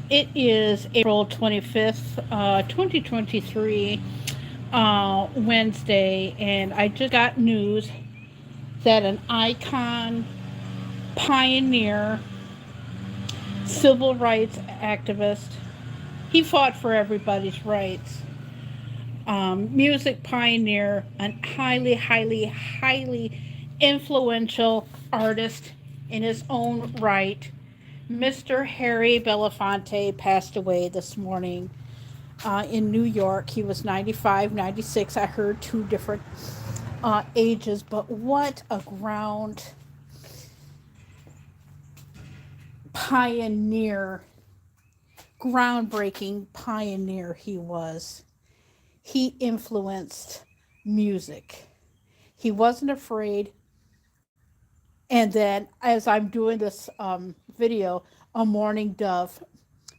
It is April 25th, 2023, Wednesday, and I just got news that an icon, pioneer, civil rights activist, he fought for everybody's rights, music pioneer, an highly influential artist in his own right. Mr. Harry Belafonte passed away this morning in New York. He was 95, 96. I heard two different ages, but what a pioneer, groundbreaking pioneer he was. He influenced music. He wasn't afraid. And then, as I'm doing this video, a mourning dove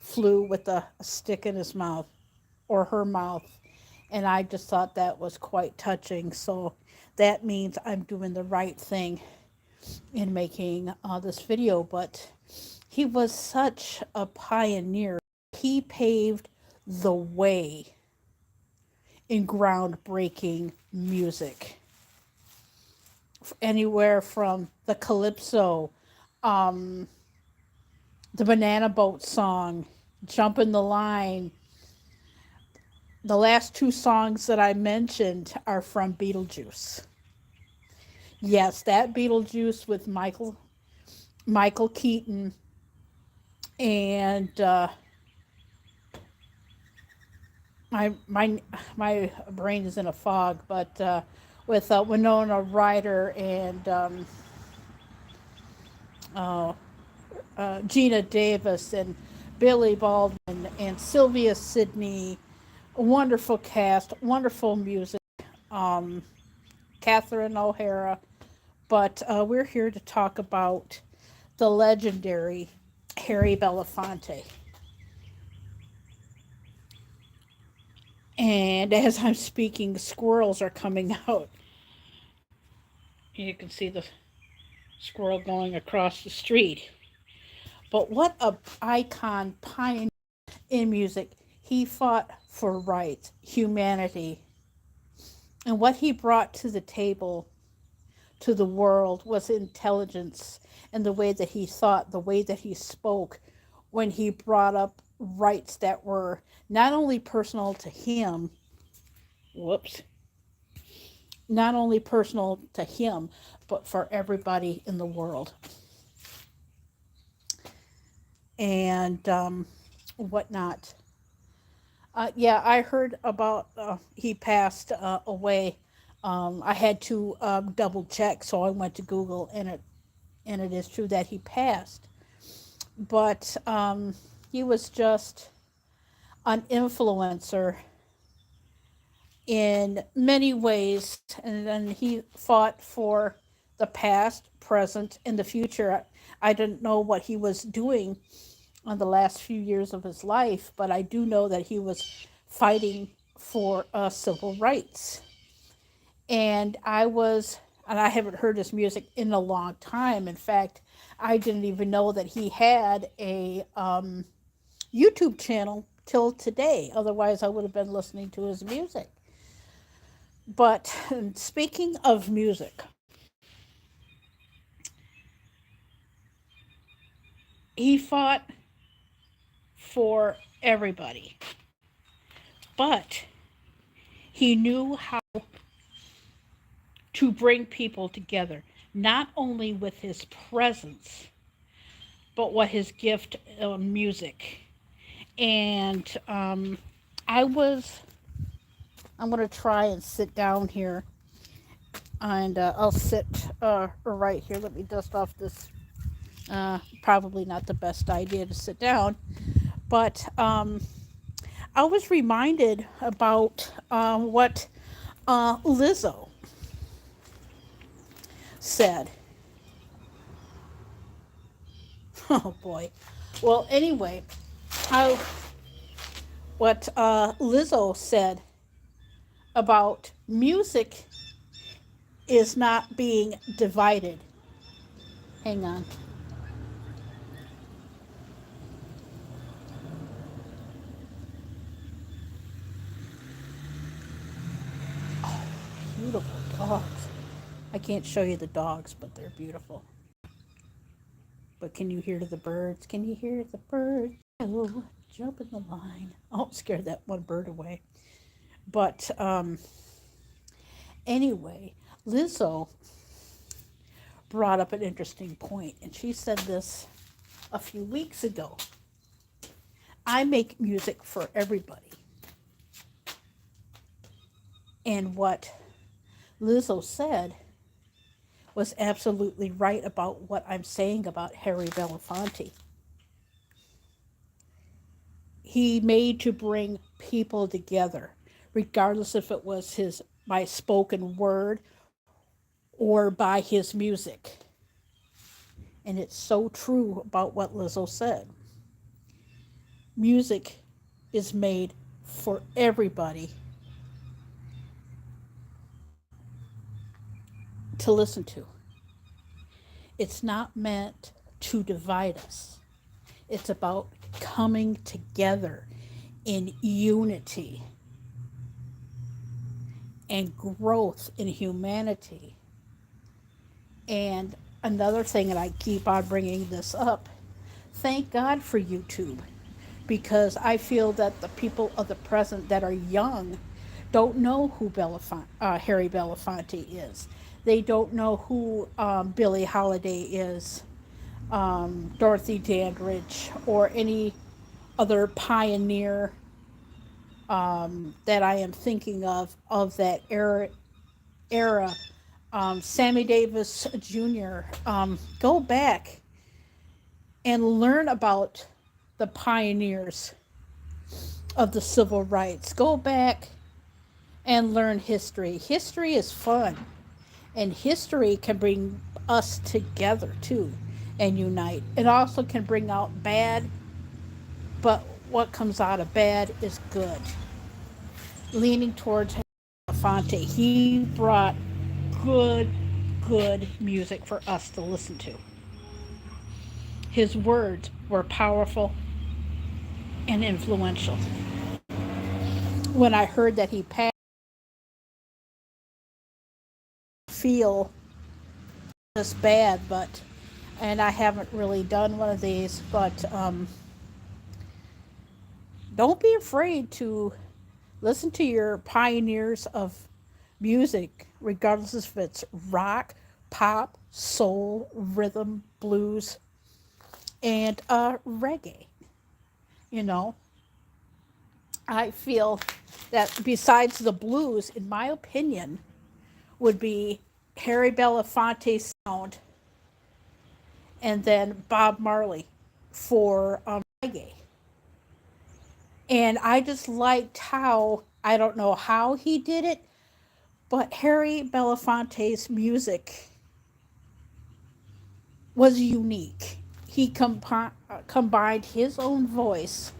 flew with a stick in his mouth or her mouth. And I just thought that was quite touching. So that means I'm doing the right thing in making this video. But he was such a pioneer. He paved the way in groundbreaking music. Anywhere from the calypso, um, the Banana Boat song, Jump in the Line. The last two songs that I mentioned are from Beetlejuice. Yes, that Beetlejuice with Michael Keaton and my brain is in a fog, but with Winona Ryder and uh, Gina Davis and Billy Baldwin and Sylvia Sidney. A wonderful cast, wonderful music. Um, Catherine O'Hara. But we're here to talk about the legendary Harry Belafonte. And as I'm speaking, squirrels are coming out. You can see the squirrel going across the street. But what a icon, pioneer in music. He fought for rights, humanity, and what he brought to the table, to the world, was intelligence and the way that he thought, the way that he spoke when he brought up rights that were not only personal to him, whoops, not only personal to him, but for everybody in the world. And whatnot. Yeah, I heard about he passed away. I had to double check, so I went to Google, and it is true that he passed. But he was just an influencer in many ways, and then he fought for the past, present, and the future. I didn't know what he was doing on the last few years of his life, but I do know that he was fighting for civil rights. And I haven't heard his music in a long time. In fact, I didn't even know that he had a YouTube channel till today. Otherwise, I would have been listening to his music. But speaking of music, he fought for everybody, but he knew how to bring people together, not only with his presence, but what his gift of music. And I was, I'm going to try and sit down here, and I'll sit right here. Let me dust off this. Probably not the best idea to sit down, but I was reminded about what Lizzo said. Oh boy. Well, anyway, how what Lizzo said about music is not being divided. Hang on. I can't show you the dogs, but they're beautiful. But can you hear the birds? Can you hear the birds? Oh, jump in the line. Oh, scared that one bird away. But anyway, Lizzo brought up an interesting point, and she said this a few weeks ago. I make music for everybody. And what Lizzo said was absolutely right about what I'm saying about Harry Belafonte. He made to bring people together, regardless if it was his by spoken word or by his music. And it's so true about what Lizzo said. Music is made for everybody to listen to. It's not meant to divide us. It's about coming together in unity and growth in humanity. And another thing, and I keep on bringing this up, thank God for YouTube, because I feel that the people of the present that are young don't know who Harry Belafonte is. They don't know who Billie Holiday is, Dorothy Dandridge, or any other pioneer that I am thinking of that era. Sammy Davis Jr. Go back and learn about the pioneers of the civil rights. Go back and learn history. History is fun, and history can bring us together too and unite. It also can bring out bad, but what comes out of bad is good. Leaning towards Fonte, he brought good, good music for us to listen to. His words were powerful and influential. When I heard that he passed, I feel this bad, but and I haven't really done one of these, but don't be afraid to listen to your pioneers of music, regardless if it's rock, pop, soul, rhythm, blues, and reggae. You know, I feel that besides the blues, in my opinion, would be Harry Belafonte's sound and then Bob Marley for reggae. And I just liked how, I don't know how he did it, but Harry Belafonte's music was unique. He combined his own voice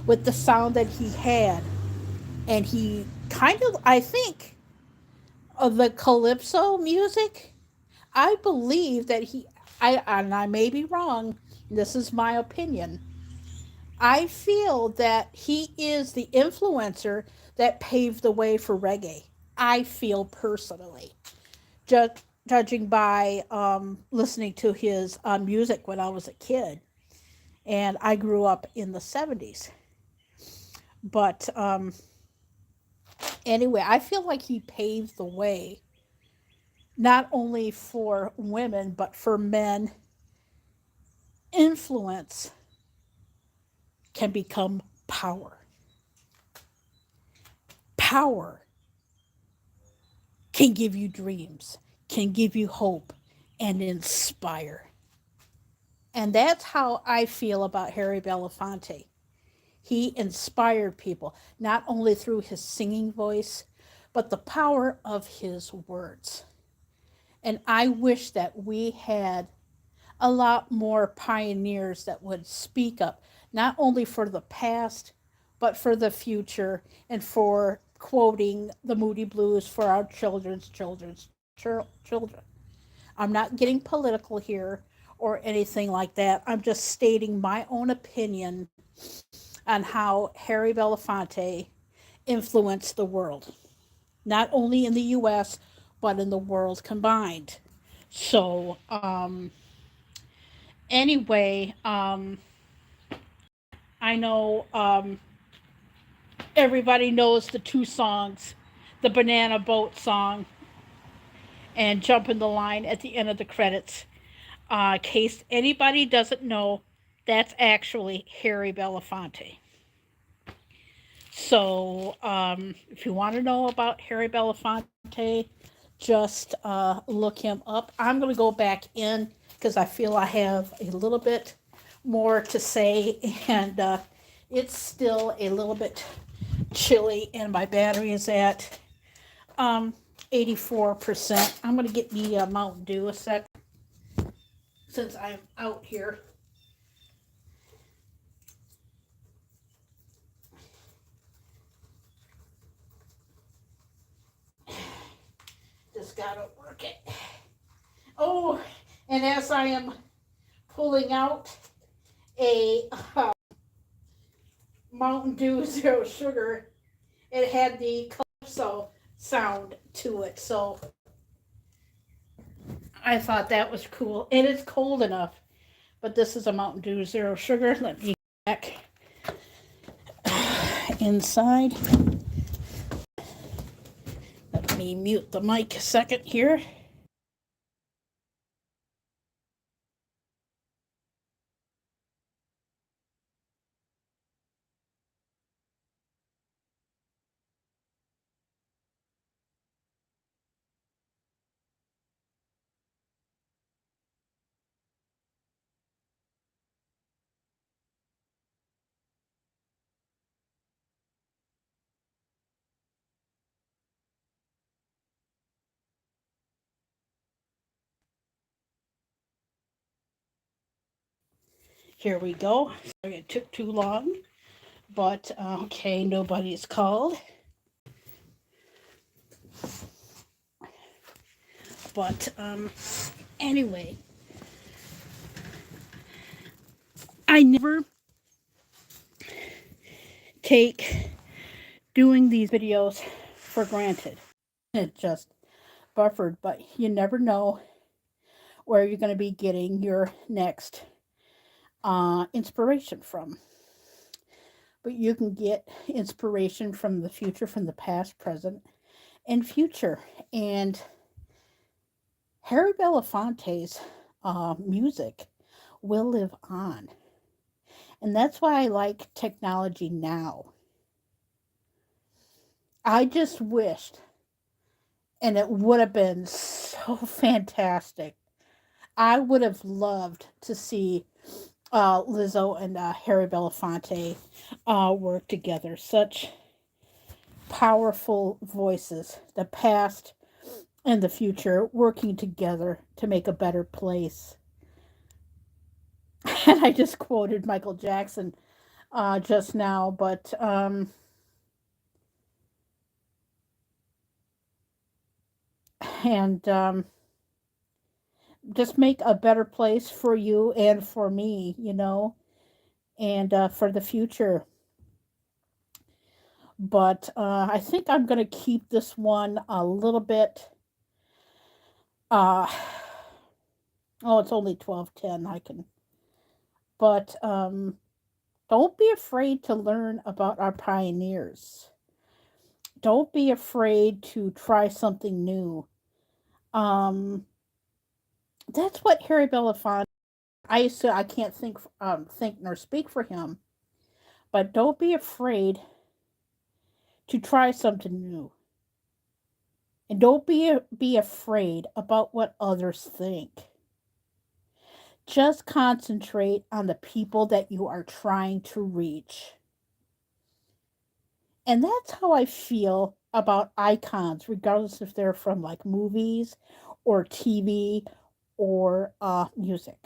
with the sound that he had. And he kind of, I think, of the calypso music, I believe that and I may be wrong, this is my opinion. I feel that he is the influencer that paved the way for reggae. I feel personally, ju- judging by listening to his music when I was a kid, and I grew up in the 70s. But anyway, I feel like he paved the way not only for women but for men. Influence can become power. Power can give you dreams, can give you hope, and inspire. And that's how I feel about Harry Belafonte. He inspired people, not only through his singing voice, but the power of his words. And I wish that we had a lot more pioneers that would speak up, not only for the past, but for the future, and for quoting the Moody Blues for our children. I'm not getting political here or anything like that. I'm just stating my own opinion on how Harry Belafonte influenced the world, not only in the US, but in the world combined. So, anyway, I know everybody knows the two songs, the Banana Boat song and Jump in the Line at the end of the credits. In case anybody doesn't know, that's actually Harry Belafonte. So, if you want to know about Harry Belafonte, just look him up. I'm going to go back in because I feel I have a little bit more to say, and it's still a little bit chilly, and my battery is at um, 84%. I'm going to get me a Mountain Dew a sec since I'm out here. Just got to work it. Oh, and as I am pulling out a Mountain Dew Zero Sugar, it had the calypso sound to it. So I thought that was cool. And it's cold enough. But this is a Mountain Dew Zero Sugar. Let me get back inside. Let me mute the mic a second here. Here we go. Sorry it took too long. But okay, nobody's called. But anyway, I never take doing these videos for granted. It just buffered, but you never know where you're going to be getting your next inspiration from. But you can get inspiration from the future, from the past, present, and future. And Harry Belafonte's music will live on. And that's why I like technology now. I just wished, and it would have been so fantastic. I would have loved to see Lizzo and Harry Belafonte work together. Such powerful voices, the past and the future working together to make a better place. And I just quoted Michael Jackson just now, but and just make a better place for you and for me, and for the future. But I think I'm going to keep this one a little bit. Uh, oh, it's only 12:10. I can, but don't be afraid to learn about our pioneers. Don't be afraid to try something new. Um, that's what Harry Belafonte. I can't think nor speak for him, but don't be afraid to try something new. And don't be afraid about what others think. Just concentrate on the people that you are trying to reach. And that's how I feel about icons, regardless if they're from like movies or TV or music.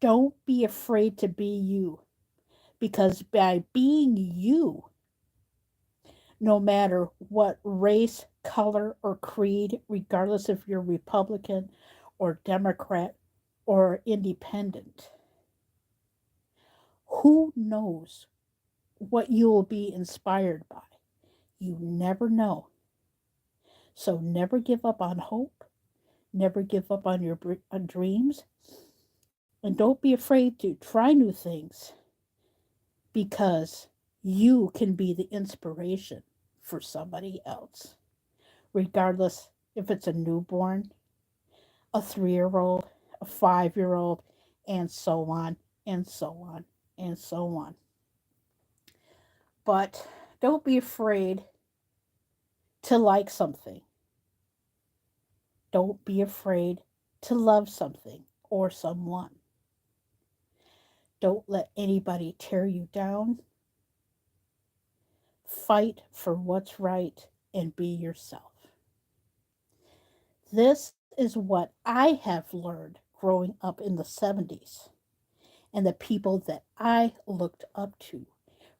Don't be afraid to be you because by being you, no matter what race, color, or creed, regardless if you're Republican or Democrat or independent, who knows what you will be inspired by? You never know. So never give up on hope. Never give up on your on dreams. And don't be afraid to try new things because you can be the inspiration for somebody else, regardless if it's a newborn, a 3-year-old, a 5-year-old, and so on, and so on, and so on. But don't be afraid to like something. Don't be afraid to love something or someone. Don't let anybody tear you down. Fight for what's right and be yourself. This is what I have learned growing up in the 70s and the people that I looked up to,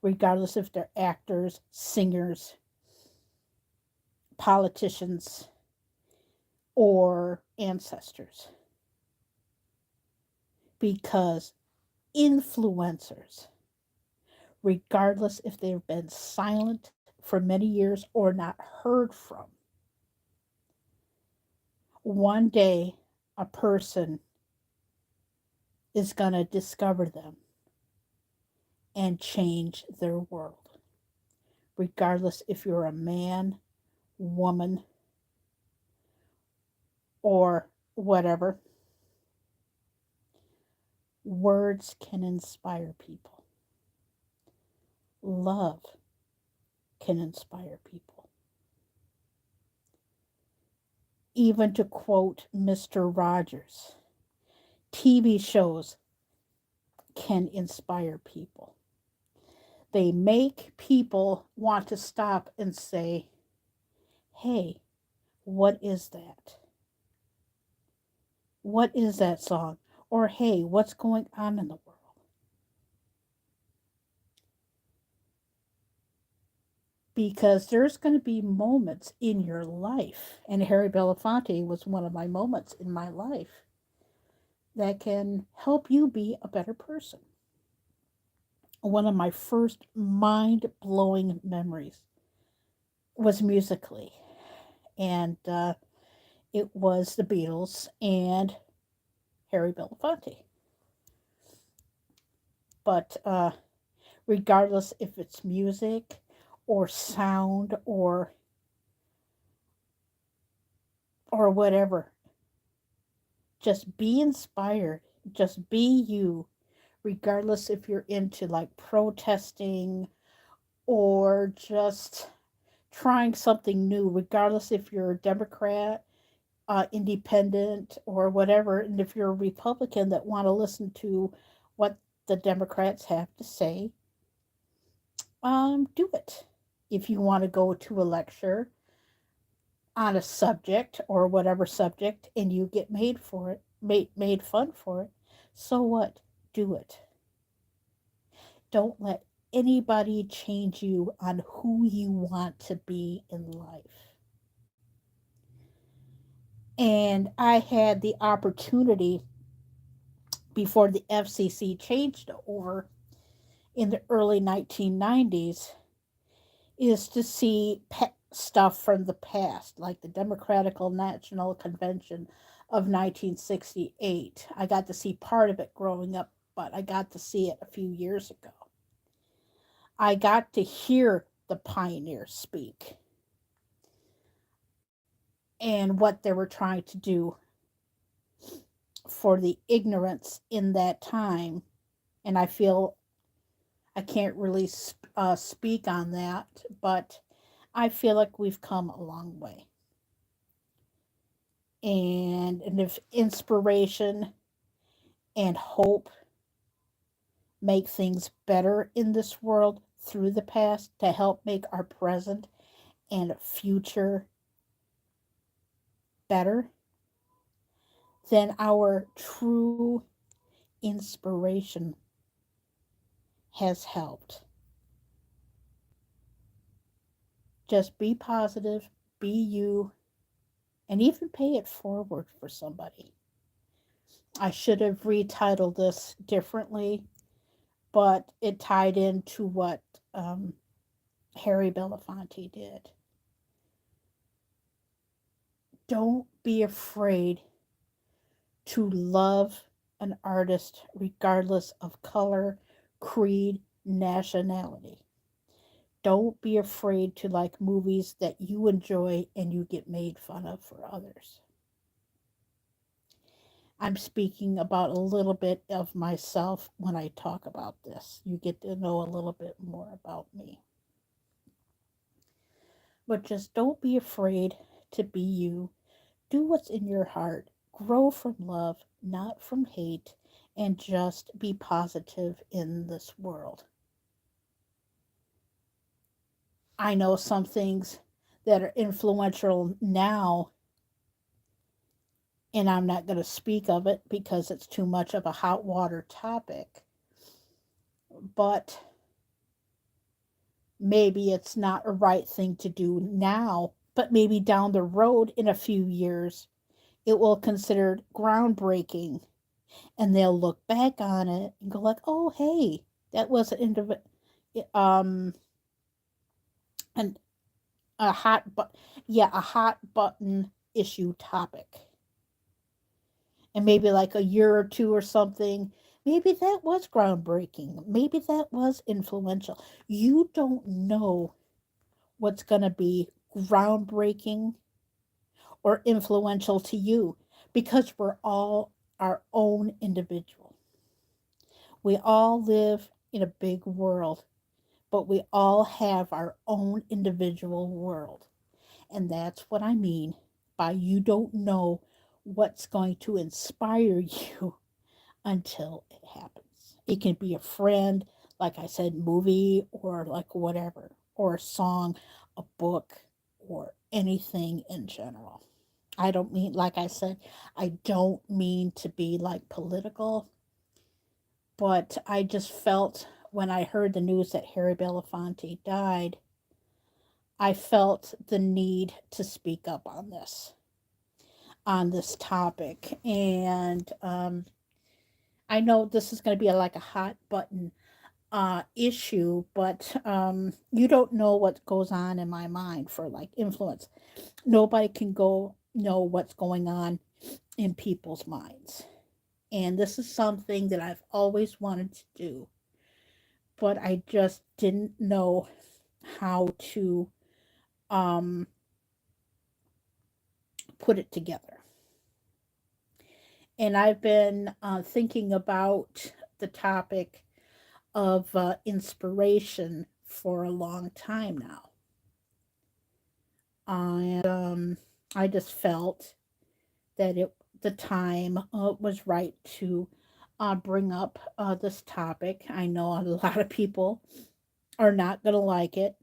regardless if they're actors, singers, politicians, or ancestors. Because influencers, regardless if they've been silent for many years or not heard from, one day a person is going to discover them and change their world, regardless if you're a man, woman, or whatever. Words can inspire people. Love can inspire people. Even to quote Mr. Rogers, TV shows can inspire people. They make people want to stop and say, hey, what is that? What is that song? Or hey, what's going on in the world? Because there's going to be moments in your life, and Harry Belafonte was one of my moments in my life that can help you be a better person. One of my first mind blowing memories was musically, and it was the Beatles and Harry Belafonte. But regardless if it's music or sound or whatever, just be inspired, just be you, regardless if you're into like protesting or just trying something new, regardless if you're a Democrat, independent, or whatever. And if you're a Republican that want to listen to what the Democrats have to say, do it. If you want to go to a lecture on a subject or whatever subject and you get made for it, made fun for it, so what? Do it. Don't let anybody change you on who you want to be in life. And I had the opportunity before the FCC changed over in the early 1990s is to see stuff from the past, like the Democratic National Convention of 1968. I got to see part of it growing up, but I got to see it a few years ago. I got to hear the pioneers speak and what they were trying to do for the ignorance in that time. And I feel I can't really speak on that, but I feel like we've come a long way. And if inspiration and hope make things better in this world through the past to help make our present and future better, then our true inspiration has helped. Just be positive, be you, and even pay it forward for somebody. I should have retitled this differently, but it tied into what Harry Belafonte did. Don't be afraid to love an artist regardless of color, creed, nationality. Don't be afraid to like movies that you enjoy and you get made fun of for others. I'm speaking about a little bit of myself when I talk about this. You get to know a little bit more about me. But just don't be afraid to be you. Do what's in your heart. Grow from love, not from hate, and just be positive in this world. I know some things that are influential now, and I'm not going to speak of it because it's too much of a hot water topic. But maybe it's not a right thing to do now, but maybe down the road in a few years, it will considered groundbreaking, and they'll look back on it and go like, "Oh, hey, that was um an a hot but yeah, a hot button issue topic." And maybe like a year or two or something, maybe that was groundbreaking. Maybe that was influential. You don't know what's going to be groundbreaking or influential to you because we're all our own individual. We all live in a big world, but we all have our own individual world. And that's what I mean by you don't know what's going to inspire you until it happens. It can be a friend, like I said, movie, or like whatever, or a song, a book, or anything in general. I don't mean, like I said, I don't mean to be like political, but I just felt when I heard the news that Harry Belafonte died, I felt the need to speak up on this topic. And I know this is going to be like a hot button issue, but you don't know what goes on in my mind for like influence. Nobody can go know what's going on in people's minds. And this is something that I've always wanted to do, but I just didn't know how to um, put it together. And I've been thinking about the topic of inspiration for a long time now. And I just felt that the time was right to bring up this topic. I know a lot of people are not going to like it,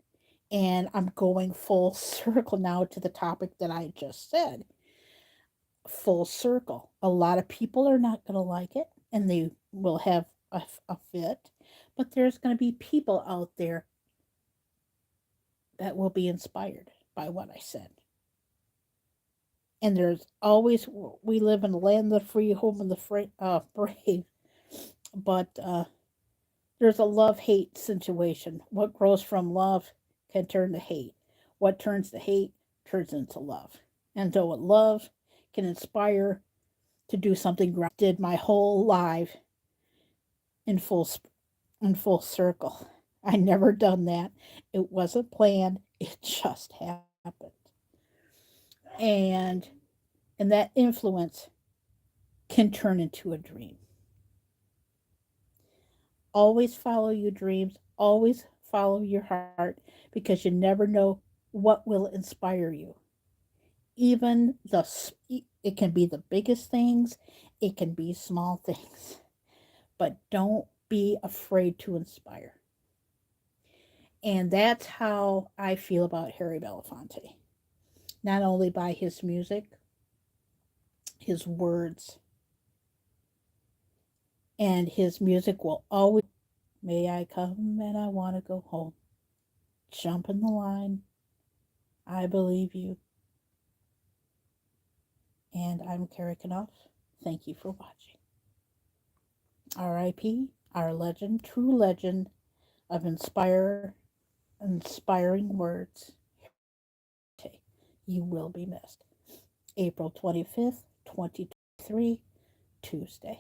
and I'm going full circle now to the topic that I just said. Full circle. A lot of people are not going to like it, and they will have a fit, but there's going to be people out there that will be inspired by what I said. And there's always, we live in the land of the free, home of the brave, but there's a love hate situation. What grows from love can turn to hate. What turns to hate turns into love. And so, what love can inspire to do something did my whole life in full circle. I never done that. It wasn't planned. It just happened. And and that influence can turn into a dream. Always follow your dreams. Always follow your heart because you never know what will inspire you. Even it can be the biggest things, it can be small things, but don't be afraid to inspire. And that's how I feel about Harry Belafonte. Not only by his music, his words, and his music will always may I come and I want to go home. Jump in the line. I believe you. And I'm Carrie Knopf. Thank you for watching. R.I.P. Our legend, true legend of inspiring words. You will be missed. April 25th, 2023, Tuesday.